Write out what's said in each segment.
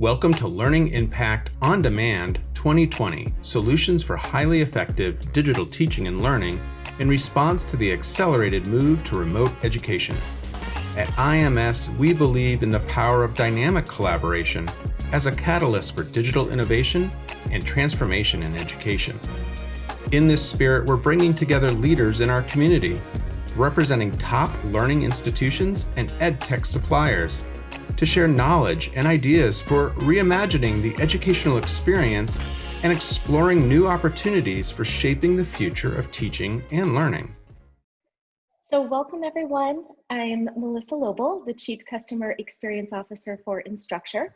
Welcome to Learning Impact On Demand 2020, Solutions for Highly Effective Digital Teaching and Learning in response to the accelerated move to remote education. At IMS, we believe in the power of dynamic collaboration as a catalyst for digital innovation and transformation in education. In this spirit, we're bringing together leaders in our community, representing top learning institutions and edtech suppliers, to share knowledge and ideas for reimagining the educational experience and exploring new opportunities for shaping the future of teaching and learning. So welcome everyone. I'm Melissa Loble, the Chief Customer Experience Officer for Instructure,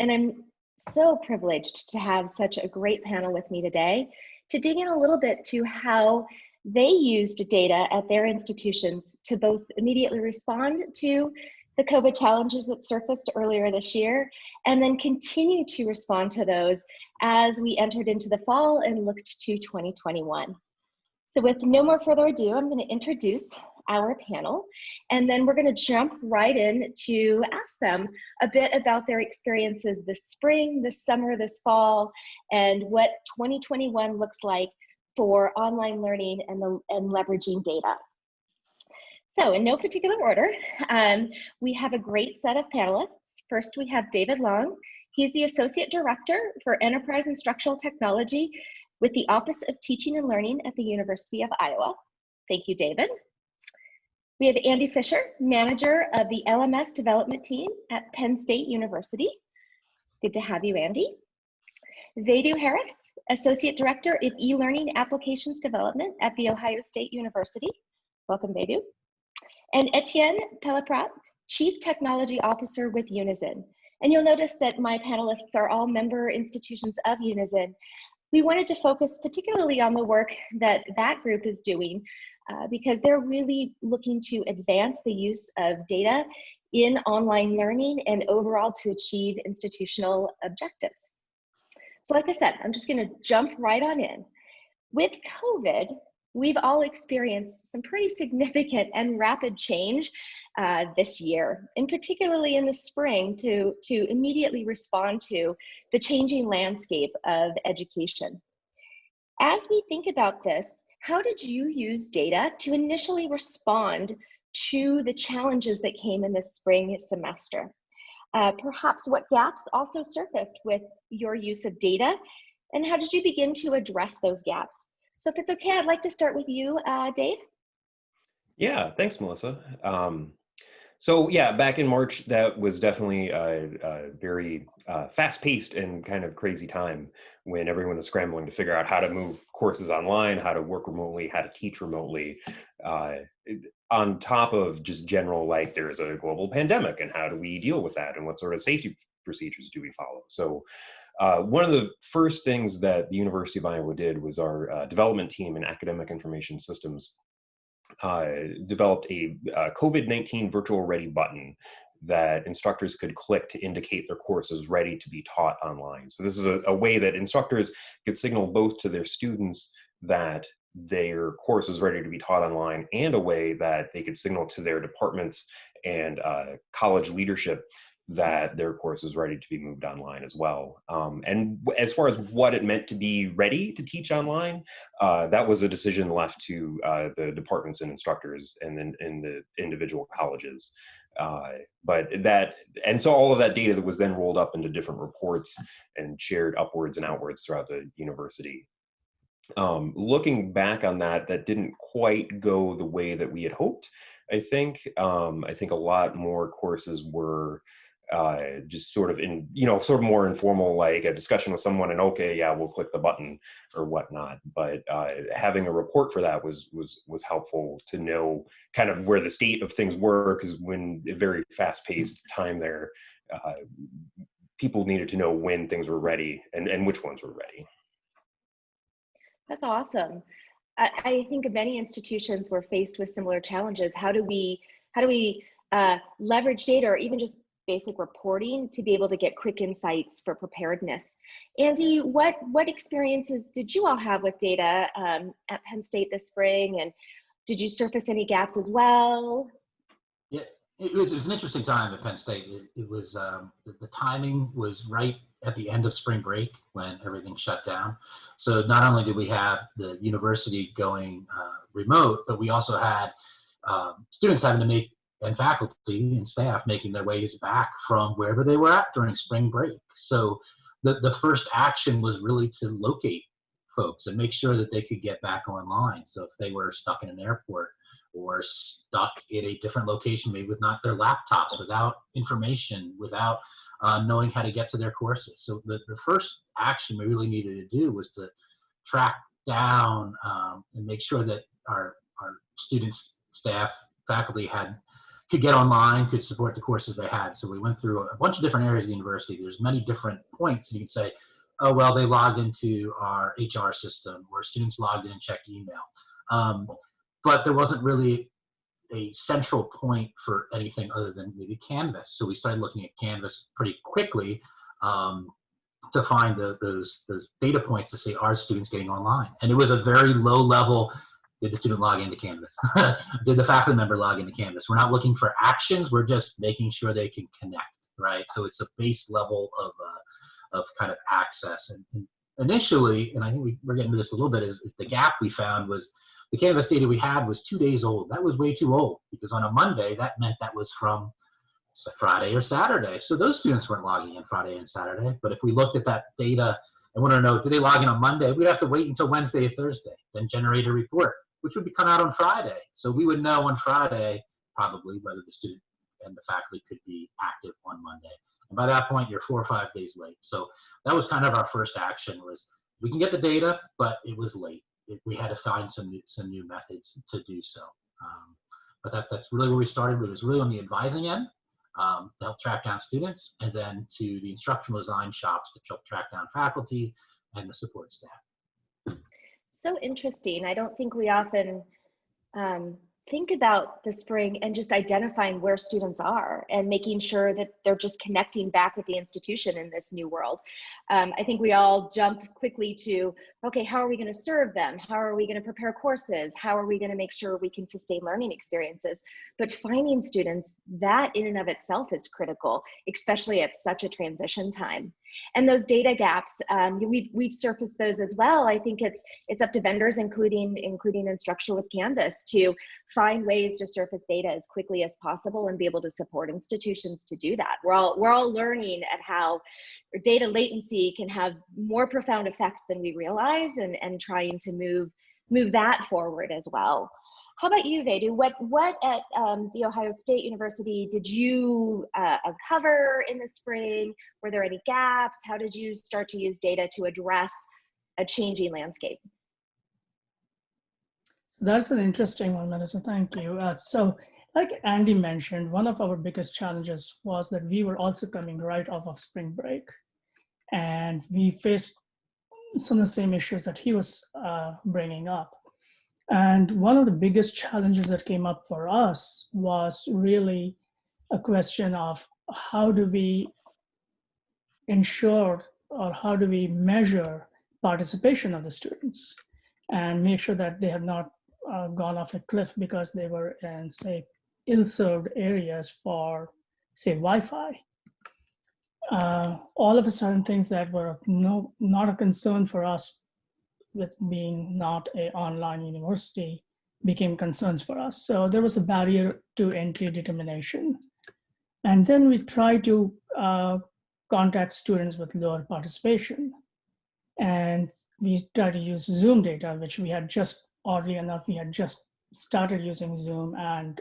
and I'm so privileged to have such a great panel with me today to dig in a little bit to how they used data at their institutions to both immediately respond to the COVID challenges that surfaced earlier this year, and then continue to respond to those as we entered into the fall and looked to 2021. So with no more further ado, I'm going to introduce our panel, and then we're going to jump right in to ask them a bit about their experiences this spring, this summer, this fall, and what 2021 looks like for online learning and leveraging data. So in no particular order, we have a great set of panelists. First, we have David Long. He's the Associate Director for Enterprise Instructional Technology with the Office of Teaching and Learning at the University of Iowa. Thank you, David. We have Andy Fisher, Manager of the LMS Development Team at Penn State University. Good to have you, Andy. Vedu Hariths, Associate Director of eLearning Applications Development at The Ohio State University. Welcome, Vedu. And Etienne, Pelaprat, Chief Technology Officer with Unizin. And you'll notice that my panelists are all member institutions of Unizin. We wanted to focus particularly on the work that that group is doing because they're really looking to advance the use of data in online learning and overall to achieve institutional objectives. So like I said, I'm just going to jump right on in. With COVID, we've all experienced some pretty significant and rapid change this year, and particularly in the spring to immediately respond to the changing landscape of education. As we think about this, how did you use data to initially respond to the challenges that came in the spring semester? Perhaps what gaps also surfaced with your use of data, and how did you begin to address those gaps? So if it's okay, I'd like to start with you, Dave. Yeah, thanks, Melissa. So yeah, back in March, that was definitely a very fast-paced and kind of crazy time when everyone was scrambling to figure out how to move courses online, how to work remotely, how to teach remotely, on top of just general, like, there's a global pandemic and how do we deal with that and what sort of safety procedures do we follow? So one of the first things that the University of Iowa did was our development team in academic information systems developed a COVID-19 virtual ready button that instructors could click to indicate their course is ready to be taught online. So this is a way that instructors could signal both to their students that their course is ready to be taught online, and a way that they could signal to their departments and college leadership that their course is ready to be moved online as well. And as far as what it meant to be ready to teach online, that was a decision left to the departments and instructors and then in the individual colleges. And so all of that data that was then rolled up into different reports and shared upwards and outwards throughout the university. Looking back on that, that didn't quite go the way that we had hoped. I think a lot more courses were just sort of in, sort of more informal, like a discussion with someone and, okay, yeah, we'll click the button or whatnot. But having a report for that was helpful to know kind of where the state of things were, because when a very fast-paced time there, people needed to know when things were ready and which ones were ready. That's awesome. I think many institutions were faced with similar challenges. How do we leverage data, or even just basic reporting, to be able to get quick insights for preparedness? Andy, what experiences did you all have with data at Penn State this spring, and did you surface any gaps as well? It was an interesting time at Penn State. It was the timing was right at the end of spring break when everything shut down. So not only did we have the university going remote, but we also had students having to make, and faculty and staff making their ways back from wherever they were at during spring break. So the first action was really to locate folks and make sure that they could get back online. So if they were stuck in an airport or stuck in a different location, maybe with not their laptops, without information, without knowing how to get to their courses. So the first action we really needed to do was to track down and make sure that our students, staff, faculty could get online, could support the courses they had. So we went through a bunch of different areas of the university. There's many different points you can say, oh, well, they logged into our HR system, or students logged in and checked email. But there wasn't really a central point for anything other than maybe Canvas. So we started looking at Canvas pretty quickly to find those data points to say, are students getting online? And it was a very low level. Did the student log into Canvas? Did the faculty member log into Canvas? We're not looking for actions. We're just making sure they can connect, right? So it's a base level of kind of access. And initially, and I think we're getting to this a little bit, is the gap we found was the Canvas data we had was 2 days old. That was way too old, because on a Monday, that meant that was from Friday or Saturday. So those students weren't logging in Friday and Saturday. But if we looked at that data and wanted to know, did they log in on Monday? We'd have to wait until Wednesday or Thursday, then generate a report, which would be come out on Friday. So we would know on Friday probably whether the student and the faculty could be active on Monday. And by that point, you're 4 or 5 days late. So that was kind of our first action, was we can get the data, but it was late. We had to find some new methods to do so. But that's really where we started. It was really on the advising end to help track down students, and then to the instructional design shops to help track down faculty and the support staff. So interesting. I don't think we often think about the spring and just identifying where students are and making sure that they're just connecting back with the institution in this new world. I think we all jump quickly to, okay, how are we going to serve them? How are we going to prepare courses? How are we going to make sure we can sustain learning experiences? But finding students, that in and of itself is critical, especially at such a transition time. And those data gaps, we've surfaced those as well. I think it's up to vendors, including Instructure with Canvas, to find ways to surface data as quickly as possible and be able to support institutions to do that. We're all learning at how data latency can have more profound effects than we realize, and trying to move that forward as well. How about you, Vedu? What at The Ohio State University did you uncover in the spring? Were there any gaps? How did you start to use data to address a changing landscape? That's an interesting one, Melissa. Thank you. So like Andy mentioned, one of our biggest challenges was that we were also coming right off of spring break. And we faced some of the same issues that he was bringing up. And one of the biggest challenges that came up for us was really a question of how do we ensure, or how do we measure participation of the students and make sure that they have not gone off a cliff because they were in, say, ill-served areas for, say, Wi-Fi. All of a sudden, things that were not a concern for us with being not an online university became concerns for us. So there was a barrier to entry determination. And then we tried to contact students with lower participation. And we tried to use Zoom data, which we had just, oddly enough, we had just started using Zoom, and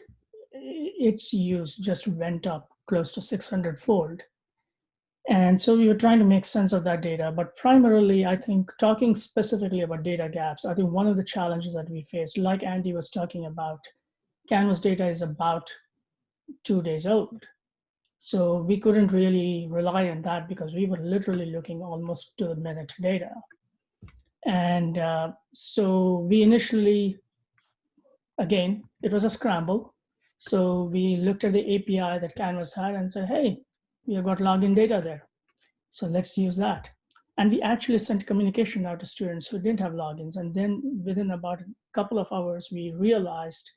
its use just went up close to 600-fold. And so we were trying to make sense of that data, but primarily, I think, talking specifically about data gaps, I think one of the challenges that we faced, like Andy was talking about, Canvas data is about 2 days old. So we couldn't really rely on that because we were literally looking almost to the minute data. And so we initially, again, it was a scramble. So we looked at the API that Canvas had and said, hey, we've got login data there. So let's use that. And we actually sent communication out to students who didn't have logins. And then within about a couple of hours, we realized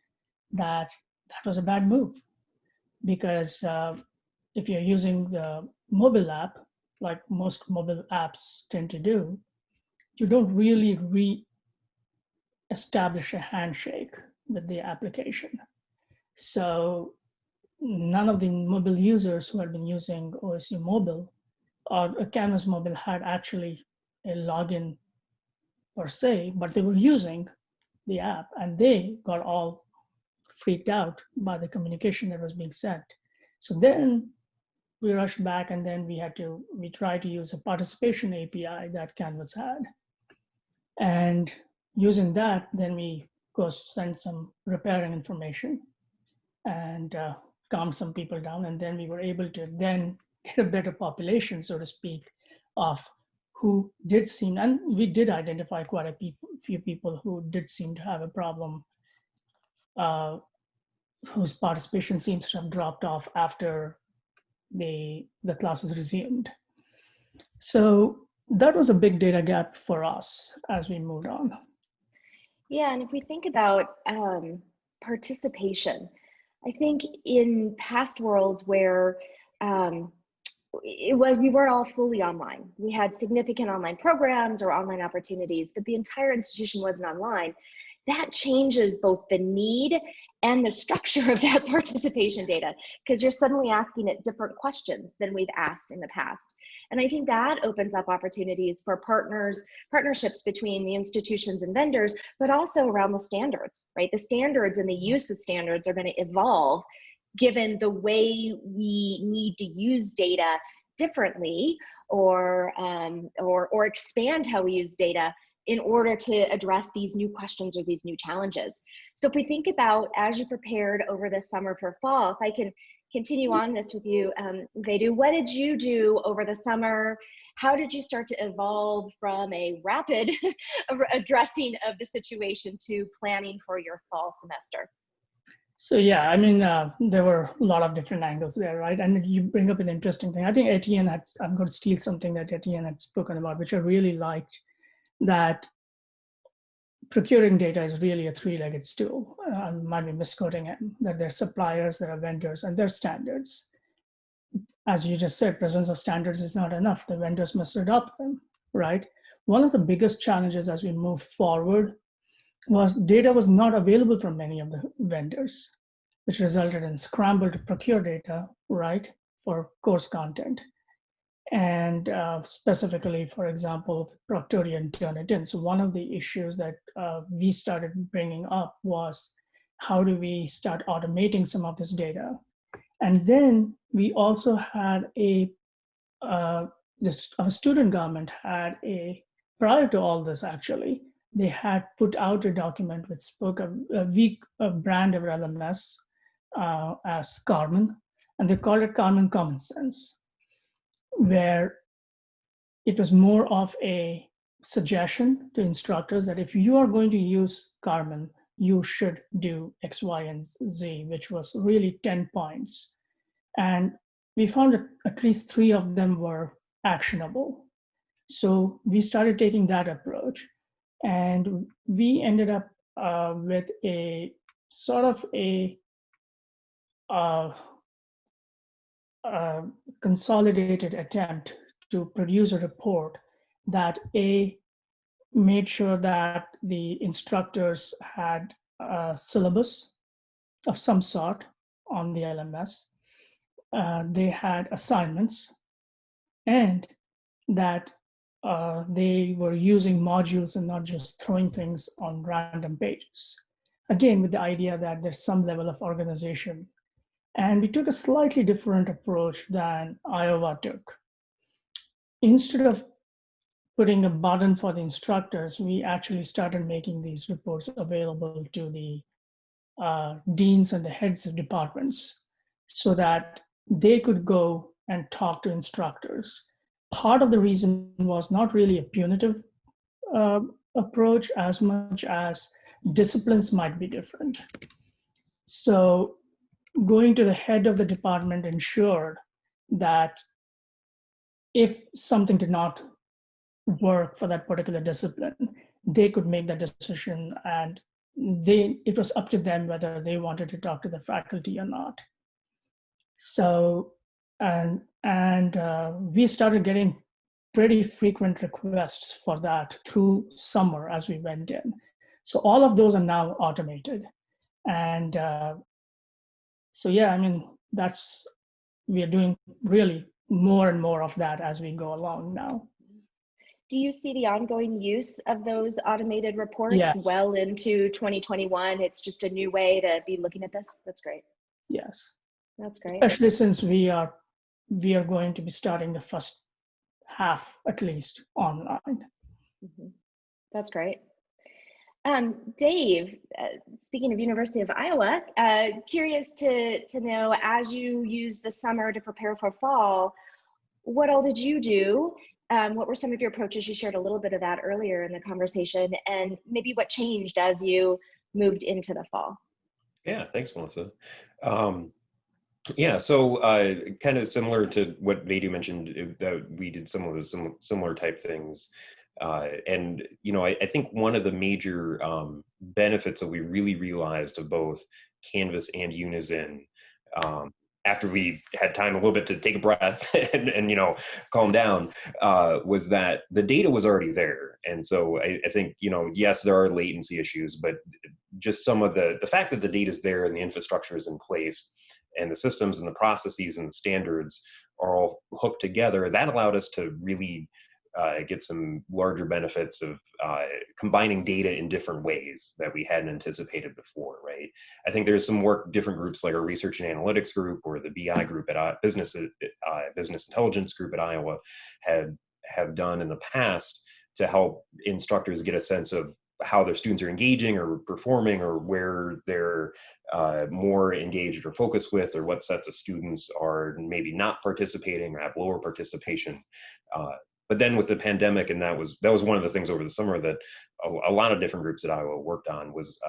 that that was a bad move. because if you're using the mobile app, like most mobile apps tend to do, you don't really re-establish a handshake with the application. So none of the mobile users who had been using OSU Mobile or Canvas Mobile had actually a login per se, but they were using the app, and they got all freaked out by the communication that was being sent. So then we rushed back, and then we tried to use a participation API that Canvas had. And using that, then we go send some repairing information and calm some people down. And then we were able to then get a better population, so to speak, of who did seem, and we did identify quite a few people who did seem to have a problem, whose participation seems to have dropped off after the classes resumed. So that was a big data gap for us as we moved on. Yeah, and if we think about participation, I think in past worlds where we were all fully online. We had significant online programs or online opportunities, but the entire institution wasn't online. That changes both the need and the structure of that participation data, because you're suddenly asking it different questions than we've asked in the past. And I think that opens up opportunities for partnerships between the institutions and vendors, but also around the standards, right? The standards and the use of standards are going to evolve given the way we need to use data differently, or expand how we use data in order to address these new questions or these new challenges. So if we think about, as you prepared over the summer for fall, if I can continue on this with you, Vedu, what did you do over the summer? How did you start to evolve from a rapid addressing of the situation to planning for your fall semester? So yeah, I mean, there were a lot of different angles there, right? And you bring up an interesting thing. I think Etienne I'm going to steal something that Etienne had spoken about, which I really liked, that procuring data is really a three-legged stool. I might be misquoting him, that there are suppliers, there are vendors, and there are standards. As you just said, presence of standards is not enough. The vendors must adopt them, right? One of the biggest challenges as we move forward was data was not available from many of the vendors, which resulted in scramble to procure data, right, for course content. And specifically, for example, Proctoria and Turnitin. So one of the issues that we started bringing up was, how do we start automating some of this data? And then we also had our student government had prior to all this actually, they had put out a document which spoke of a brand of LMS as Carmen, and they called it Carmen Common Sense, where it was more of a suggestion to instructors that if you are going to use Carmen, you should do X, Y, and Z, which was really 10 points. And we found that at least 3 of them were actionable. So we started taking that approach, and we ended up with a sort of a consolidated attempt to produce a report that made sure that the instructors had a syllabus of some sort on the LMS. They had assignments, and that they were using modules and not just throwing things on random pages. Again, with the idea that there's some level of organization. And we took a slightly different approach than Iowa took. Instead of putting a button for the instructors, we actually started making these reports available to the deans and the heads of departments so that they could go and talk to instructors. Part of the reason was not really a punitive approach as much as disciplines might be different. So going to the head of the department ensured that if something did not work for that particular discipline, they could make that decision, and it was up to them whether they wanted to talk to the faculty or not. So, we started getting pretty frequent requests for that through summer as we went in. So all of those are now automated. And so, yeah, I mean, we are doing really more and more of that as we go along now. Do you see the ongoing use of those automated reports Yes. well into 2021? It's just a new way to be looking at this. That's great. Yes. That's great. Especially since we are going to be starting the first half, at least, online. Mm-hmm. That's great. Dave, speaking of University of Iowa, curious to know, as you use the summer to prepare for fall, what all did you do? What were some of your approaches? You shared a little bit of that earlier in the conversation, and maybe what changed as you moved into the fall? Yeah, thanks, Melissa. Yeah, so kind of similar to what Vedu mentioned, that we did some of the similar type things. And, you know, I think one of the major benefits that we really realized of both Canvas and Unizin, after we had time a little bit to take a breath and you know, calm down, was that the data was already there. And so I think, you know, yes, there are latency issues, but just some of the fact that the data is there and the infrastructure is in place and the systems and the processes and the standards are all hooked together, that allowed us to really get some larger benefits of combining data in different ways that we hadn't anticipated before, right? I think there's some work different groups like our research and analytics group or the BI group at business intelligence group at Iowa have done in the past to help instructors get a sense of how their students are engaging or performing, or where they're more engaged or focused with, or what sets of students are maybe not participating or have lower participation. But then with the pandemic, and that was one of the things over the summer that a lot of different groups at Iowa worked on, was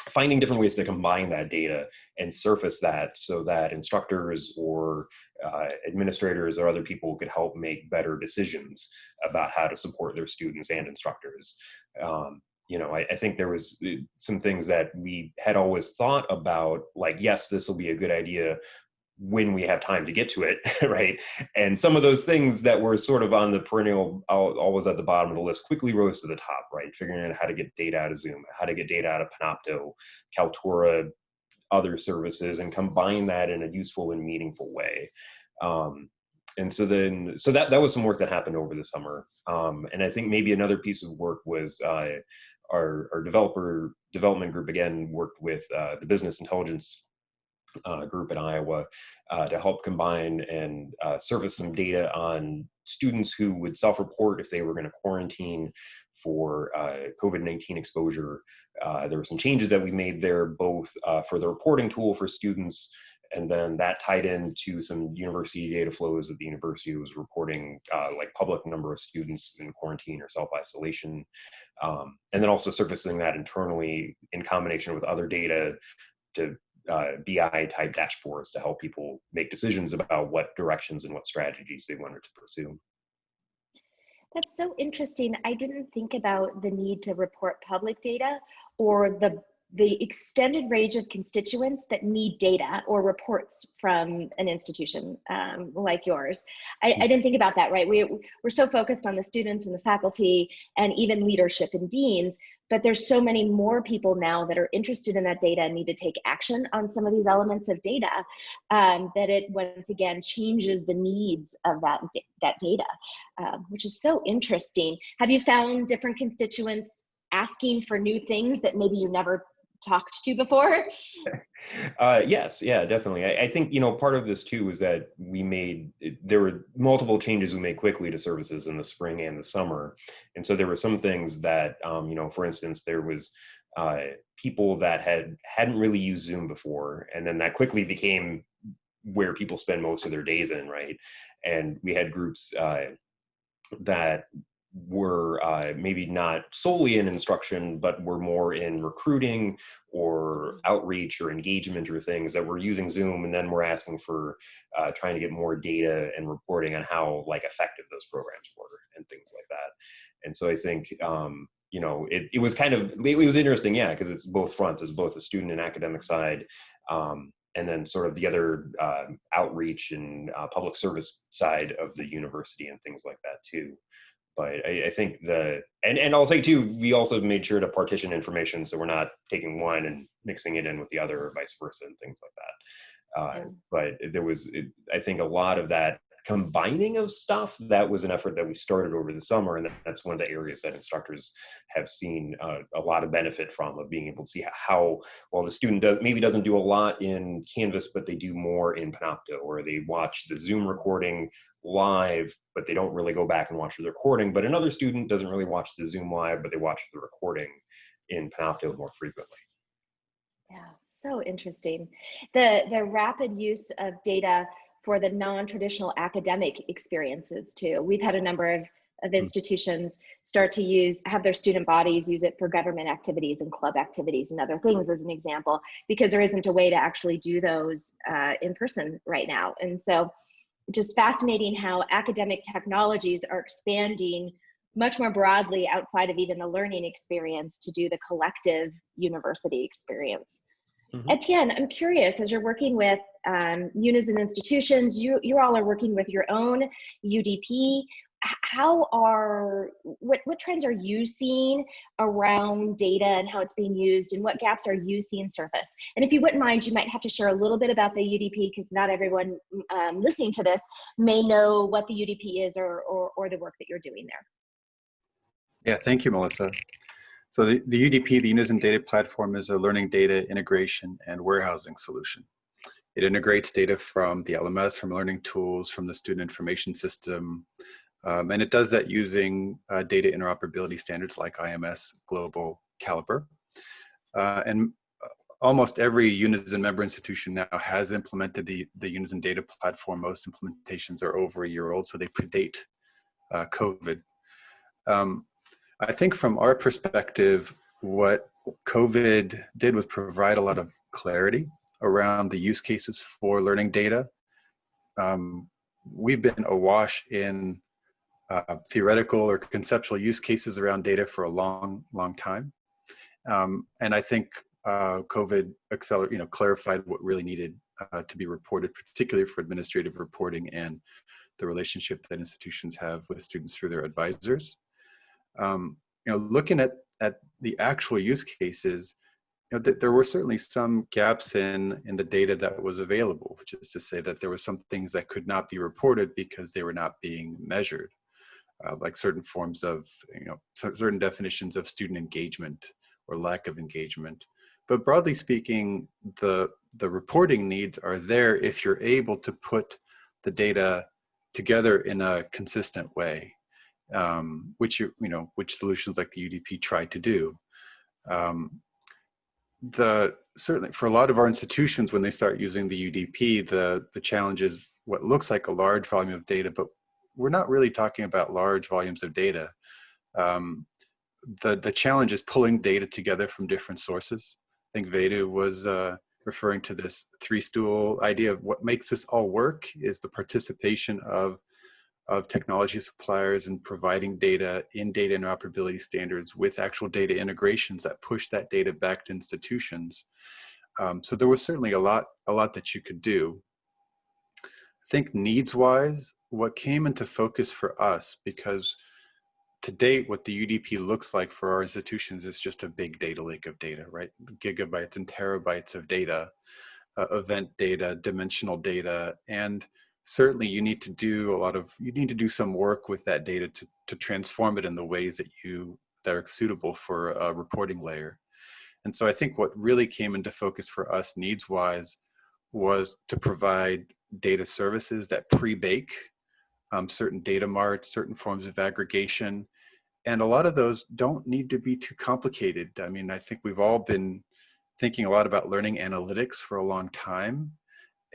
finding different ways to combine that data and surface that so that instructors or administrators or other people could help make better decisions about how to support their students and instructors. You know, I think there was some things that we had always thought about, like, yes, this will be a good idea when we have time to get to it, right? And some of those things that were sort of on the perennial, always at the bottom of the list, quickly rose to the top, right? Figuring out how to get data out of Zoom, how to get data out of Panopto, Kaltura, other services, and combine that in a useful and meaningful way. And so that was some work that happened over the summer. And I think maybe another piece of work was our development group, again, worked with the business intelligence group in Iowa to help combine and surface some data on students who would self-report if they were going to quarantine for COVID-19 exposure. There were some changes that we made there, both for the reporting tool for students, and then that tied into some university data flows that the university was reporting, like public number of students in quarantine or self-isolation, and then also surfacing that internally in combination with other data to BI type dashboards to help people make decisions about what directions and what strategies they wanted to pursue. That's so interesting. I didn't think about the need to report public data or the extended range of constituents that need data or reports from an institution like yours. I didn't think about that, right? We're so focused on the students and the faculty and even leadership and deans, but there's so many more people now that are interested in that data and need to take action on some of these elements of data, that it once again changes the needs of that data, which is so interesting. Have you found different constituents asking for new things that maybe you never talked to before? Yes, yeah, definitely. I think, you know, part of this too is that there were multiple changes we made quickly to services in the spring and the summer. And so there were some things that, you know, for instance, there was people that hadn't really used Zoom before, and then that quickly became where people spend most of their days in, right? And we had groups that were maybe not solely in instruction, but were more in recruiting or outreach or engagement or things that were using Zoom, and then we're asking for trying to get more data and reporting on how like effective those programs were and things like that. And so I think you know, it was interesting, yeah, because it's both fronts, it's both the student and academic side. and then sort of the other outreach and public service side of the university and things like that too. But I think and I'll say too, we also made sure to partition information so we're not taking one and mixing it in with the other or vice versa and things like that. But there was, I think, a lot of that combining of stuff. That was an effort that we started over the summer, and that's one of the areas that instructors have seen a lot of benefit from, of being able to see how, well, the student doesn't do a lot in Canvas, but they do more in Panopto, or they watch the Zoom recording live, but they don't really go back and watch the recording. But another student doesn't really watch the Zoom live, but they watch the recording in Panopto more frequently. Yeah, so interesting. The rapid use of data for the non-traditional academic experiences too. We've had a number of institutions start to have their student bodies use it for government activities and club activities and other things, as an example, because there isn't a way to actually do those in person right now. And so just fascinating how academic technologies are expanding much more broadly outside of even the learning experience to do the collective university experience. Etienne, I'm curious, as you're working with Unizin institutions, you all are working with your own UDP. What trends are you seeing around data and how it's being used, and what gaps are you seeing surface? And if you wouldn't mind, you might have to share a little bit about the UDP, because not everyone listening to this may know what the UDP is or the work that you're doing there. Yeah, thank you, Melissa. So the UDP, the Unizin Data Platform, is a learning data integration and warehousing solution. It integrates data from the LMS, from learning tools, from the student information system, and it does that using data interoperability standards like IMS, Global, Caliber. And almost every Unizin member institution now has implemented the Unizin Data Platform. Most implementations are over a year old, so they predate COVID. I think from our perspective, what COVID did was provide a lot of clarity around the use cases for learning data. We've been awash in theoretical or conceptual use cases around data for a long, long time. And I think COVID clarified what really needed to be reported, particularly for administrative reporting and the relationship that institutions have with students through their advisors. Looking at the actual use cases, there were certainly some gaps in the data that was available, which is to say that there were some things that could not be reported because they were not being measured, like certain forms of, certain definitions of student engagement or lack of engagement. But broadly speaking, the reporting needs are there if you're able to put the data together in a consistent way. Which solutions like the UDP try to do. Certainly for a lot of our institutions, when they start using the UDP, the challenge is what looks like a large volume of data, but we're not really talking about large volumes of data. The challenge is pulling data together from different sources. I think Vedu was referring to this three-stool idea of what makes this all work is the participation of technology suppliers and providing data in data interoperability standards with actual data integrations that push that data back to institutions. So there was certainly a lot that you could do. I think needs-wise, what came into focus for us, because to date, what the UDP looks like for our institutions is just a big data lake of data, right? Gigabytes and terabytes of data, event data, dimensional data, and certainly you need to do some work with that data to transform it in the ways that are suitable for a reporting layer. And so I think what really came into focus for us needs-wise was to provide data services that pre-bake certain data marts, certain forms of aggregation. And a lot of those don't need to be too complicated. I mean, I think we've all been thinking a lot about learning analytics for a long time.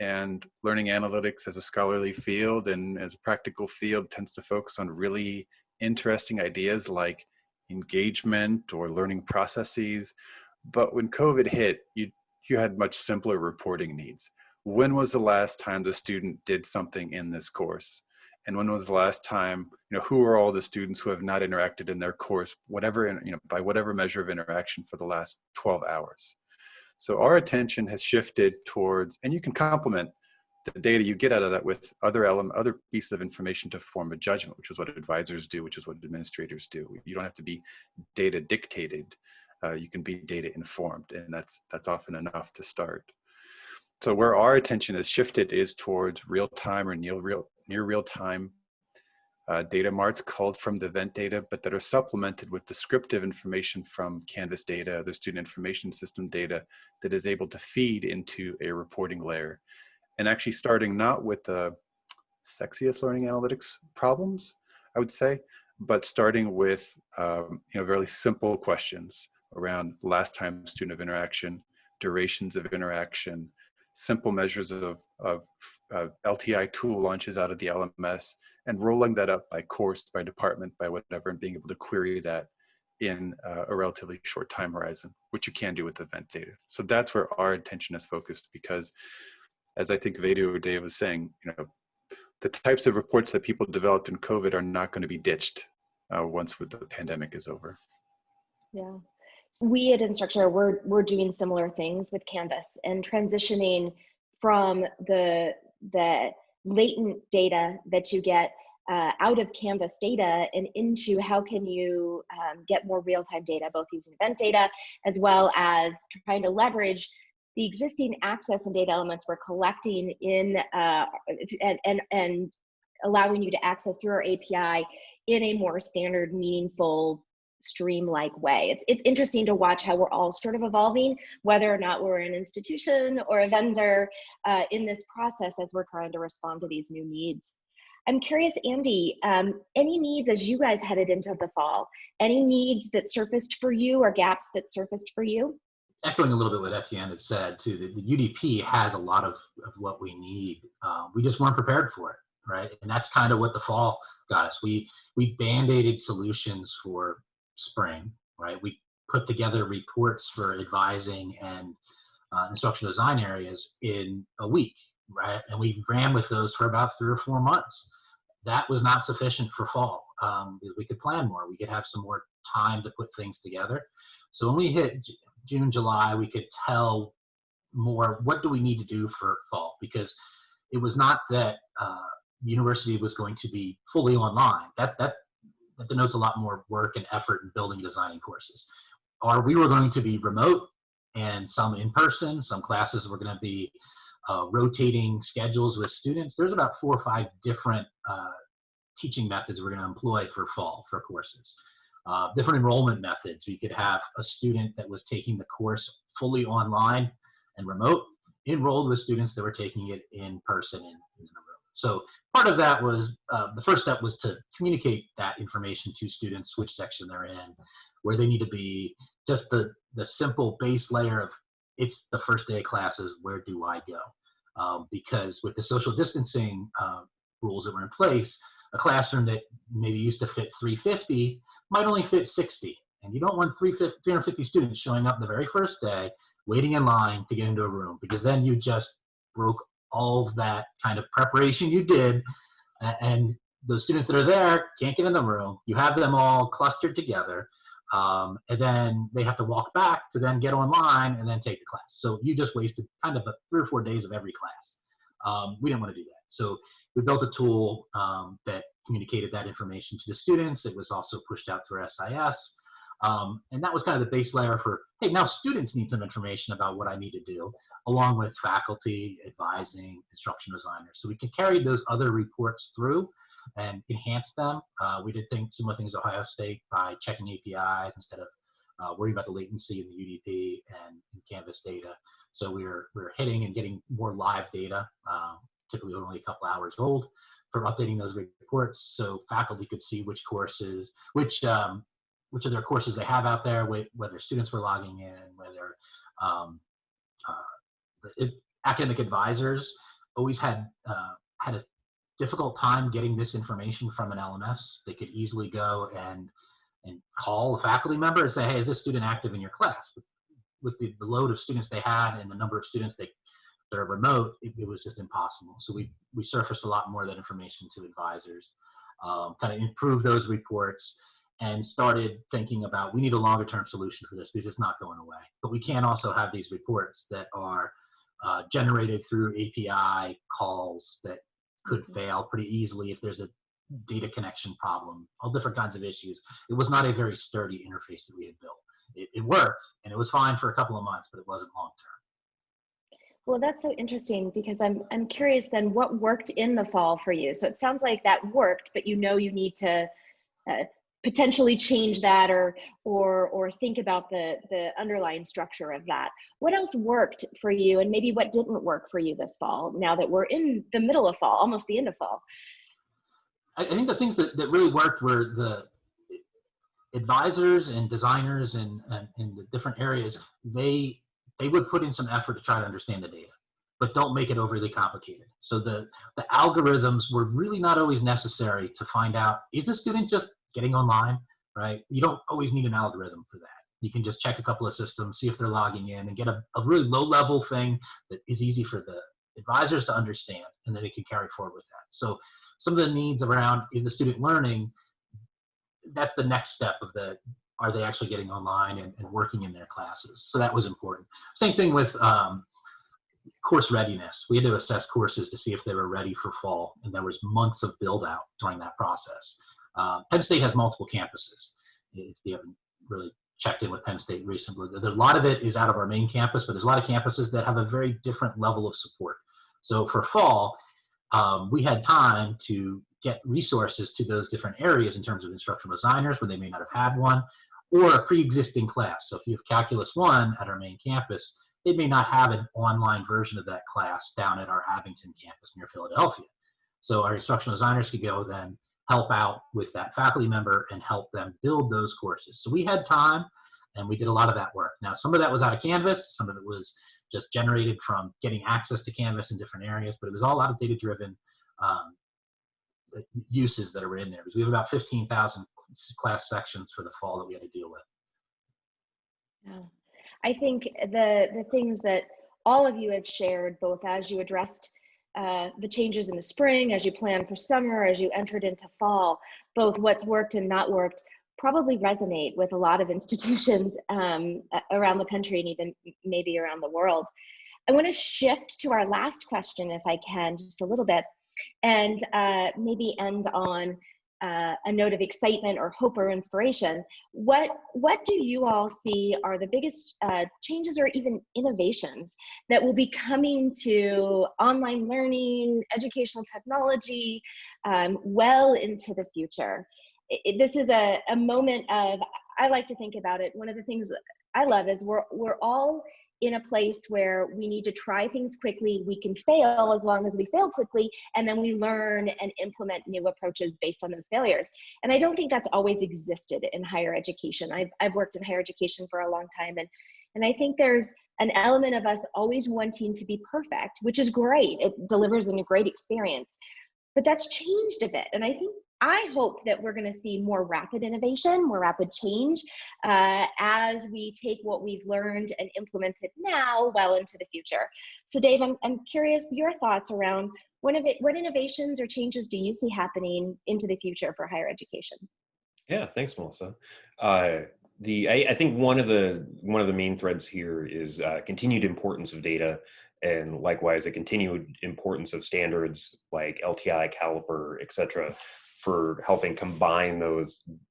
And learning analytics as a scholarly field and as a practical field tends to focus on really interesting ideas like engagement or learning processes. But when COVID hit, you had much simpler reporting needs. When was the last time the student did something in this course? And when was the last time, who are all the students who have not interacted in their course, by whatever measure of interaction for the last 12 hours? So our attention has shifted towards, and you can complement the data you get out of that with other pieces of information to form a judgment, which is what advisors do, which is what administrators do. You don't have to be data dictated. You can be data informed, and that's often enough to start. So where our attention has shifted is towards real-time or near real-time data marts culled from the event data, but that are supplemented with descriptive information from Canvas data, the student information system data that is able to feed into a reporting layer. And actually starting not with the sexiest learning analytics problems, I would say, but starting with really simple questions around last time student of interaction, durations of interaction, simple measures of LTI tool launches out of the LMS, and rolling that up by course, by department, by whatever, and being able to query that in a relatively short time horizon, which you can do with event data. So that's where our attention is focused, because as I think Vedu or Dave was saying, the types of reports that people developed in COVID are not going to be ditched once the pandemic is over. Yeah. We at Instructure, we're doing similar things with Canvas and transitioning from the latent data that you get out of Canvas data and into how can you get more real-time data, both using event data as well as trying to leverage the existing access and data elements we're collecting in and allowing you to access through our API in a more standard, meaningful, stream-like way. It's interesting to watch how we're all sort of evolving, whether or not we're an institution or a vendor in this process as we're trying to respond to these new needs. I'm curious, Andy, any needs as you guys headed into the fall? Any needs that surfaced for you or gaps that surfaced for you? Echoing a little bit what Etienne had said too, the UDP has a lot of what we need. We just weren't prepared for it, right? And that's kind of what the fall got us. We band-aided solutions for spring, right? We put together reports for advising and instructional design areas in a week, right? And we ran with those for about 3 or 4 months. That was not sufficient for fall because we could plan more. We could have some more time to put things together. So when we hit June, July, we could tell more what do we need to do for fall, because it was not that the university was going to be fully online. That denotes a lot more work and effort in building and designing courses. Or we were going to be remote and some in person, some classes were going to be rotating schedules with students. There's about 4 or 5 different teaching methods we're going to employ for fall for courses. Different enrollment methods. We could have a student that was taking the course fully online and remote, enrolled with students that were taking it in person in the room. So part of that was, the first step was to communicate that information to students, which section they're in, where they need to be, just the simple base layer of, it's the first day of classes, where do I go? Because with the social distancing rules that were in place, a classroom that maybe used to fit 350 might only fit 60. And you don't want 350 students showing up the very first day, waiting in line to get into a room, because then you just broke all of that kind of preparation you did. And those students that are there can't get in the room. You have them all clustered together. And then they have to walk back to then get online and then take the class. So you just wasted kind of 3 or 4 days of every class. We didn't want to do that. So we built a tool that communicated that information to the students. It was also pushed out through SIS. And that was kind of the base layer for, hey, now students need some information about what I need to do, along with faculty, advising, instructional designers. So we could carry those other reports through and enhance them. We did similar things at Ohio State by checking APIs instead of worrying about the latency in the UDP and in Canvas data. So we were hitting and getting more live data, typically only a couple hours old, for updating those reports, so faculty could see which courses, which of their courses they have out there, whether students were logging in, whether academic advisors always had a difficult time getting this information from an LMS. They could easily go and call a faculty member and say, hey, is this student active in your class? With the load of students they had and the number of students that are remote, it was just impossible. So we surfaced a lot more of that information to advisors, kind of improve those reports. and started thinking about, we need a longer term solution for this because it's not going away. But we can't also have these reports that are generated through API calls that could fail pretty easily if there's a data connection problem, all different kinds of issues. It was not a very sturdy interface that we had built. It worked and it was fine for a couple of months, but it wasn't long term. Well, that's so interesting because I'm curious then what worked in the fall for you. So it sounds like that worked, but you know you need to potentially change that or think about the underlying structure of that. What else worked for you, and maybe what didn't work for you this fall, now that we're in the middle of fall, almost the end of fall? I think the things that really worked were the advisors and designers in the different areas. They would put in some effort to try to understand the data, but don't make it overly complicated. So the algorithms were really not always necessary to find out, is a student just getting online, right? You don't always need an algorithm for that. You can just check a couple of systems, see if they're logging in, and get a really low level thing that is easy for the advisors to understand, and then they can carry forward with that. So some of the needs around, is the student learning, that's the next step of are they actually getting online and working in their classes? So that was important. Same thing with course readiness. We had to assess courses to see if they were ready for fall, and there was months of build out during that process. Penn State has multiple campuses. If you haven't really checked in with Penn State recently, there's a lot of it is out of our main campus, but there's a lot of campuses that have a very different level of support. So for fall, we had time to get resources to those different areas in terms of instructional designers when they may not have had one, or a pre-existing class. So if you have Calculus 1 at our main campus, they may not have an online version of that class down at our Abington campus near Philadelphia. So our instructional designers could go then help out with that faculty member and help them build those courses. So we had time and we did a lot of that work. Now, some of that was out of Canvas, some of it was just generated from getting access to Canvas in different areas, but it was all out of data-driven uses that are in there, because we have about 15,000 class sections for the fall that we had to deal with. Yeah. I think the things that all of you have shared, both as you addressed the changes in the spring, as you plan for summer, as you entered into fall, both what's worked and not worked, probably resonate with a lot of institutions around the country and even maybe around the world. I want to shift to our last question, if I can, just a little bit, and maybe end on a note of excitement or hope or inspiration. What do you all see are the biggest changes or even innovations that will be coming to online learning, educational technology, well into the future? This is a moment of, I like to think about it, one of the things that I love is we're all in a place where we need to try things quickly. We can fail as long as we fail quickly, and then we learn and implement new approaches based on those failures. And I don't think that's always existed in higher education. I've worked in higher education for a long time, and I think there's an element of us always wanting to be perfect, which is great. It delivers a great experience, but that's changed a bit. And I hope that we're going to see more rapid innovation, more rapid change as we take what we've learned and implement it now well into the future. So Dave, I'm curious your thoughts around what innovations or changes do you see happening into the future for higher education? Yeah, thanks, Melissa. I think one of the main threads here is continued importance of data, and likewise a continued importance of standards like LTI, Caliper, et cetera, for helping combine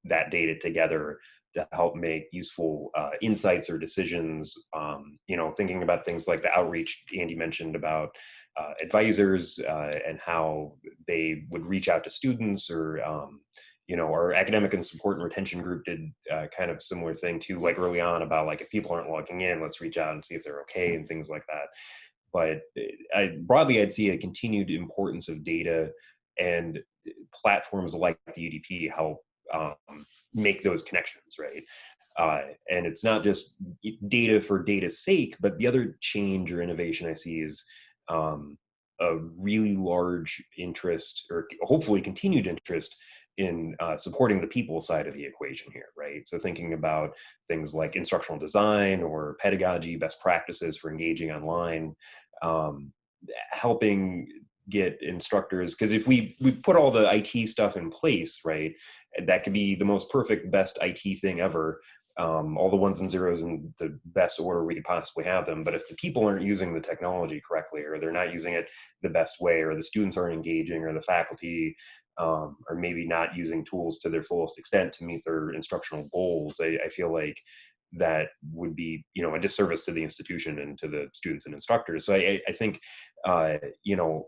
that data together to help make useful insights or decisions. Thinking about things like the outreach Andy mentioned about advisors and how they would reach out to students, or our academic and support and retention group did kind of similar thing too, like early on, about like, if people aren't logging in, let's reach out and see if they're okay and things like that. But broadly, I'd see a continued importance of data, and platforms like the UDP help make those connections, right? And it's not just data for data's sake, but the other change or innovation I see is a really large interest, or hopefully continued interest, in supporting the people side of the equation here, right? So thinking about things like instructional design or pedagogy, best practices for engaging online, helping get instructors, because if we put all the IT stuff in place, right, that could be the most perfect, best IT thing ever, all the ones and zeros in the best order we could possibly have them. But if the people aren't using the technology correctly, or they're not using it the best way, or the students aren't engaging, or the faculty are maybe not using tools to their fullest extent to meet their instructional goals, I feel like that would be, you know, a disservice to the institution and to the students and instructors. So I think, you know,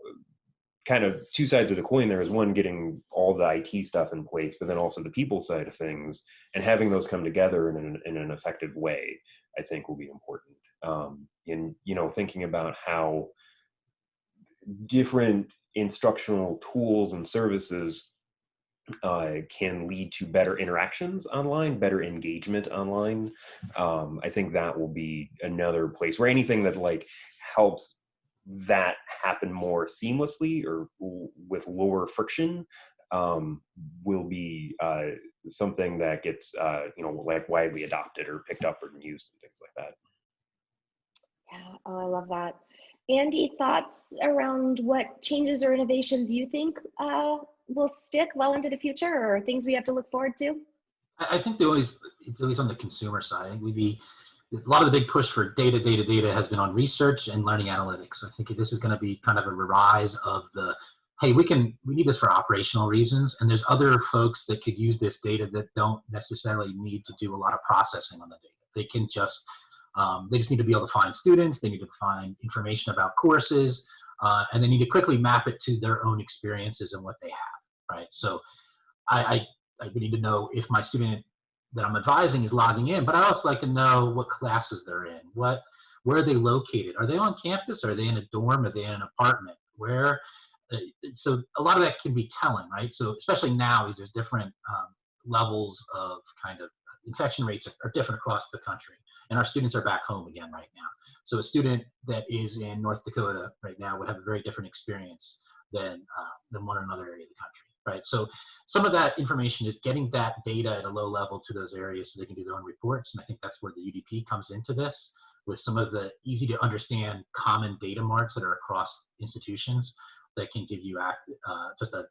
kind of two sides of the coin there is one, getting all the IT stuff in place, but then also the people side of things, and having those come together in an effective way, I think will be important. And, you know, thinking about how different instructional tools and services can lead to better interactions online, better engagement online. I think that will be another place where anything that like helps that happen more seamlessly or with lower friction will be something that gets you know, like widely adopted or picked up or used and things like that. Yeah, oh, I love that. Andy, thoughts around what changes or innovations you think will stick well into the future, or things we have to look forward to? I think it's always on the consumer side. I think a lot of the big push for data has been on research and learning analytics. I think this is going to be kind of a rise of the, hey, we need this for operational reasons, and there's other folks that could use this data that don't necessarily need to do a lot of processing on the data. They can just, they just need to be able to find students, they need to find information about courses, and they need to quickly map it to their own experiences and what they have, right? So I would need to know if my student that I'm advising is logging in, but I also like to know what classes they're in, where are they located? Are they on campus? Are they in a dorm? Are they in an apartment? So a lot of that can be telling, right? So especially now, as there's different levels of kind of infection rates are different across the country, and our students are back home again right now. So a student that is in North Dakota right now would have a very different experience than one in another area of the country. Right, so some of that information is getting that data at a low level to those areas so they can do their own reports, and I think that's where the UDP comes into this, with some of the easy to understand common data marts that are across institutions that can give you just a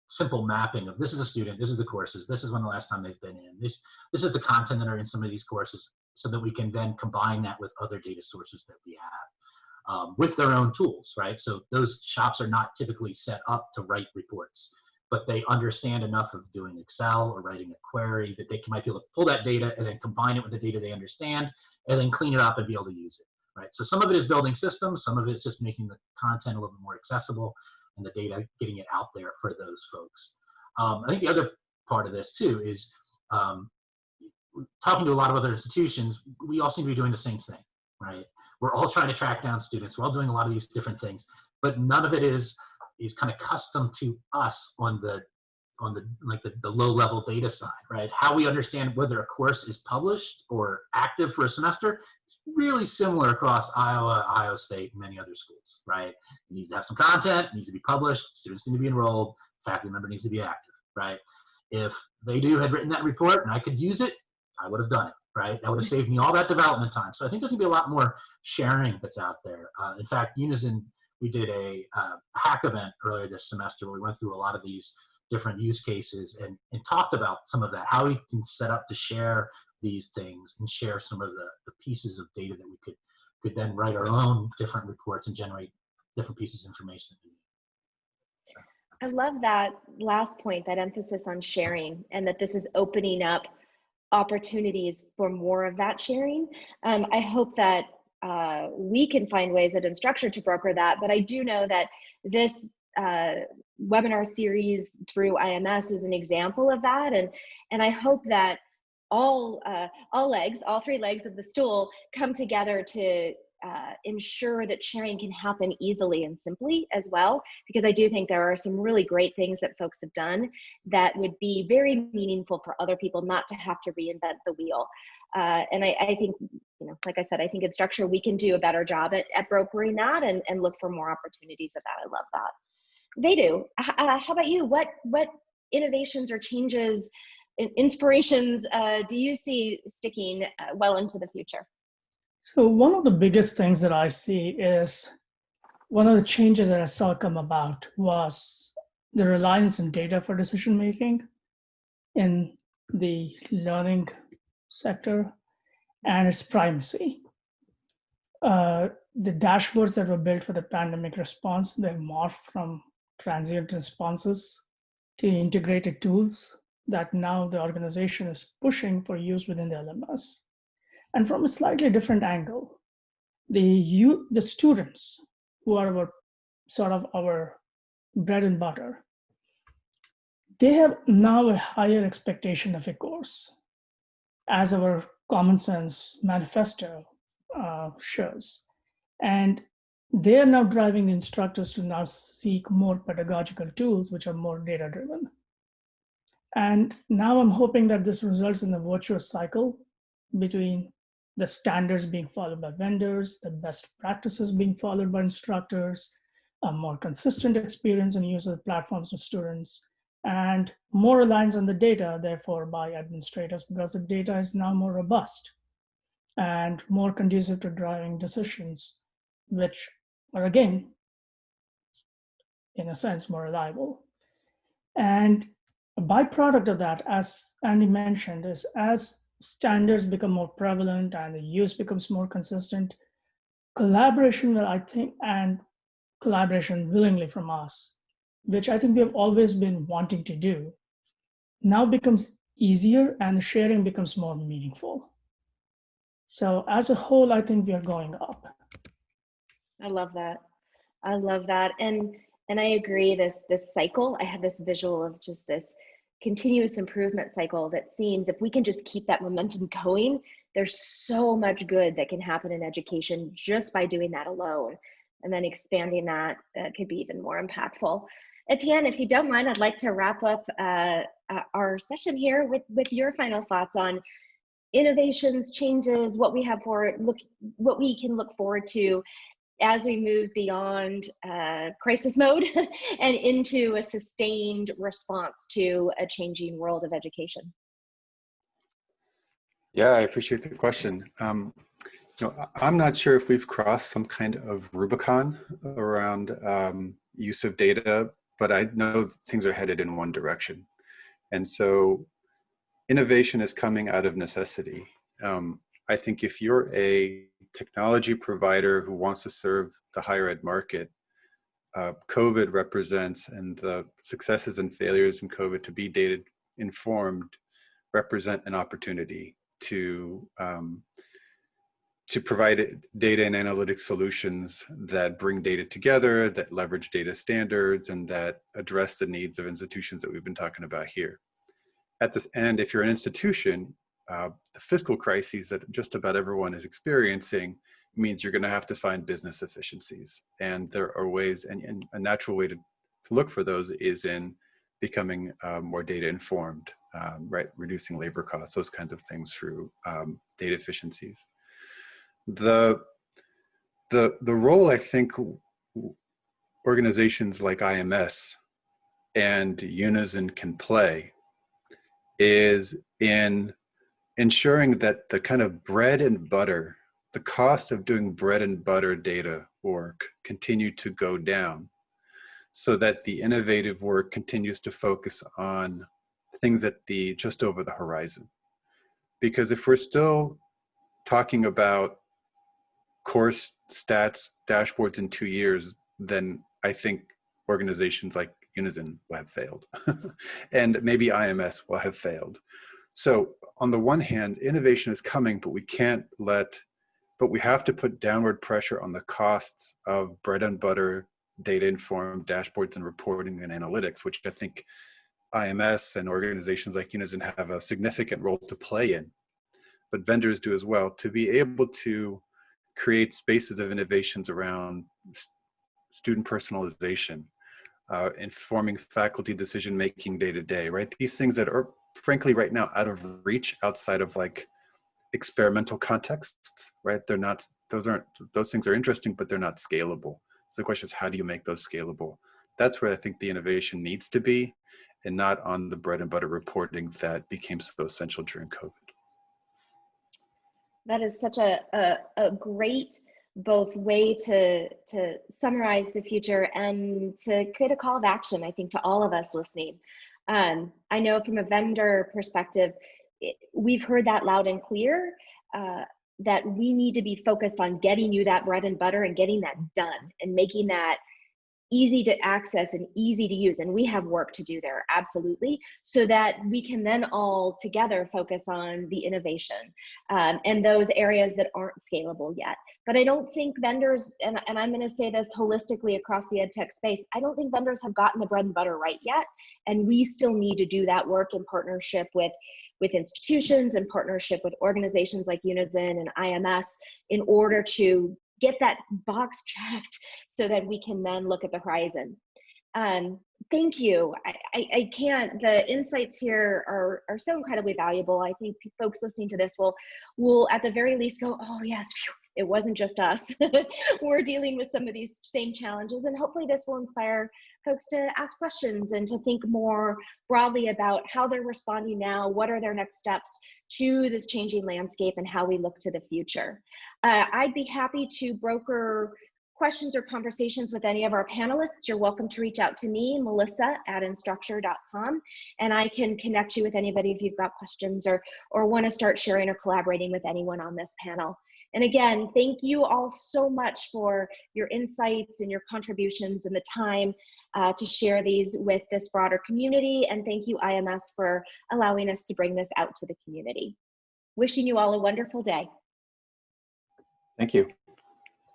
simple mapping of, this is a student, this is the courses, this is when the last time they've been in, this is the content that are in some of these courses, so that we can then combine that with other data sources that we have with their own tools, right? So those shops are not typically set up to write reports, but they understand enough of doing Excel or writing a query that they might be able to pull that data and then combine it with the data they understand and then clean it up and be able to use it, right? So some of it is building systems, some of it is just making the content a little bit more accessible and the data, getting it out there for those folks. I think the other part of this too is talking to a lot of other institutions, we all seem to be doing the same thing, right? We're all trying to track down students, we're all doing a lot of these different things, but none of it is kind of custom to us on the low level data side, right? How we understand whether a course is published or active for a semester, it's really similar across Iowa, Ohio State, and many other schools, right? It needs to have some content, it needs to be published, students need to be enrolled, faculty member needs to be active, right? If Vedu had written that report and I could use it, I would have done it, right? That would have saved me all that development time. So I think there's gonna be a lot more sharing that's out there. In fact, Unizin, we did a hack event earlier this semester where we went through a lot of these different use cases and talked about some of that, how we can set up to share these things and share some of the pieces of data that we could then write our own different reports and generate different pieces of information. I love that last point, that emphasis on sharing, and that this is opening up opportunities for more of that sharing. I hope that we can find ways at Instructure to broker that, but I do know that this webinar series through IMS is an example of that, and I hope that all three legs of the stool come together to ensure that sharing can happen easily and simply as well, because I do think there are some really great things that folks have done that would be very meaningful for other people not to have to reinvent the wheel. And I think, you know, like I said, I think Instructure, we can do a better job at brokering that and look for more opportunities of that. I love that. Vedu, how about you? What innovations or changes, inspirations do you see sticking well into the future? So one of the biggest things that I see is one of the changes that I saw come about was the reliance on data for decision making in the learning sector and its primacy. The dashboards that were built for the pandemic response, they morphed from transient responses to integrated tools that now the organization is pushing for use within the LMS. And from a slightly different angle, the students who are our bread and butter, they have now a higher expectation of a course, as our Common Sense manifesto shows. And they are now driving the instructors to now seek more pedagogical tools, which are more data-driven. And now I'm hoping that this results in a virtuous cycle between the standards being followed by vendors, the best practices being followed by instructors, a more consistent experience and use of the platforms for students, and more reliance on the data, therefore, by administrators, because the data is now more robust and more conducive to driving decisions, which are, again, in a sense, more reliable. And a byproduct of that, as Andy mentioned, is as standards become more prevalent and the use becomes more consistent, collaboration will, I think, and collaboration willingly from us, which I think we have always been wanting to do, now becomes easier and sharing becomes more meaningful. So as a whole, I think we are going up. I love that. I love that. And I agree, this cycle, I have this visual of just this continuous improvement cycle that seems, if we can just keep that momentum going, there's so much good that can happen in education just by doing that alone. And then expanding that could be even more impactful. Etienne, if you don't mind, I'd like to wrap up our session here with your final thoughts on innovations, changes, what we have what we can look forward to as we move beyond crisis mode and into a sustained response to a changing world of education. Yeah, I appreciate the question. I'm not sure if we've crossed some kind of Rubicon around use of data, but I know things are headed in one direction. And so innovation is coming out of necessity. I think if you're a technology provider who wants to serve the higher ed market, COVID represents, and the successes and failures in COVID to be data informed represent an opportunity to provide data and analytics solutions that bring data together, that leverage data standards, and that address the needs of institutions that we've been talking about here. At this end, if you're an institution, the fiscal crises that just about everyone is experiencing means you're going to have to find business efficiencies. And there are ways, and a natural way to look for those is in becoming more data informed, right? Reducing labor costs, those kinds of things through data efficiencies. The role I think organizations like IMS and Unizin can play is in ensuring that the kind of bread and butter, the cost of doing bread and butter data work continue to go down, so that the innovative work continues to focus on things at just over the horizon. Because if we're still talking about course stats dashboards in 2 years, then I think organizations like Unizin will have failed and maybe IMS will have failed. So on the one hand, innovation is coming, but we have to put downward pressure on the costs of bread and butter data informed dashboards and reporting and analytics, which I think IMS and organizations like Unizin have a significant role to play in, but vendors do as well, to be able to create spaces of innovations around student personalization, informing faculty decision-making day to day, right? These things that are frankly right now out of reach outside of like experimental contexts, right? Those things are interesting, but they're not scalable. So the question is, how do you make those scalable? That's where I think the innovation needs to be, and not on the bread and butter reporting that became so essential during COVID. That is such a great both way to summarize the future and to create a call of action, I think, to all of us listening. I know from a vendor perspective, we've heard that loud and clear, that we need to be focused on getting you that bread and butter and getting that done and making that easy to access and easy to use. And we have work to do there, absolutely, so that we can then all together focus on the innovation and those areas that aren't scalable yet. But I don't think vendors, and I'm going to say this holistically across the ed tech space, I don't think vendors have gotten the bread and butter right yet. And we still need to do that work in partnership with institutions, in partnership with organizations like Unizin and IMS, in order to get that box checked so that we can then look at the horizon. Thank you. I can't, the insights here are so incredibly valuable. I think folks listening to this will at the very least go, oh yes, phew, it wasn't just us. We're dealing with some of these same challenges, and hopefully this will inspire folks to ask questions and to think more broadly about how they're responding now, what are their next steps to this changing landscape, and how we look to the future. I'd be happy to broker questions or conversations with any of our panelists. You're welcome to reach out to me, melissa@instructure.com, and I can connect you with anybody if you've got questions or want to start sharing or collaborating with anyone on this panel. And again, thank you all so much for your insights and your contributions and the time to share these with this broader community. And thank you, IMS, for allowing us to bring this out to the community. Wishing you all a wonderful day. Thank you.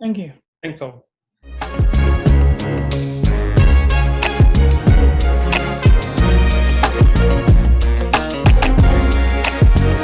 Thank you. Thanks all.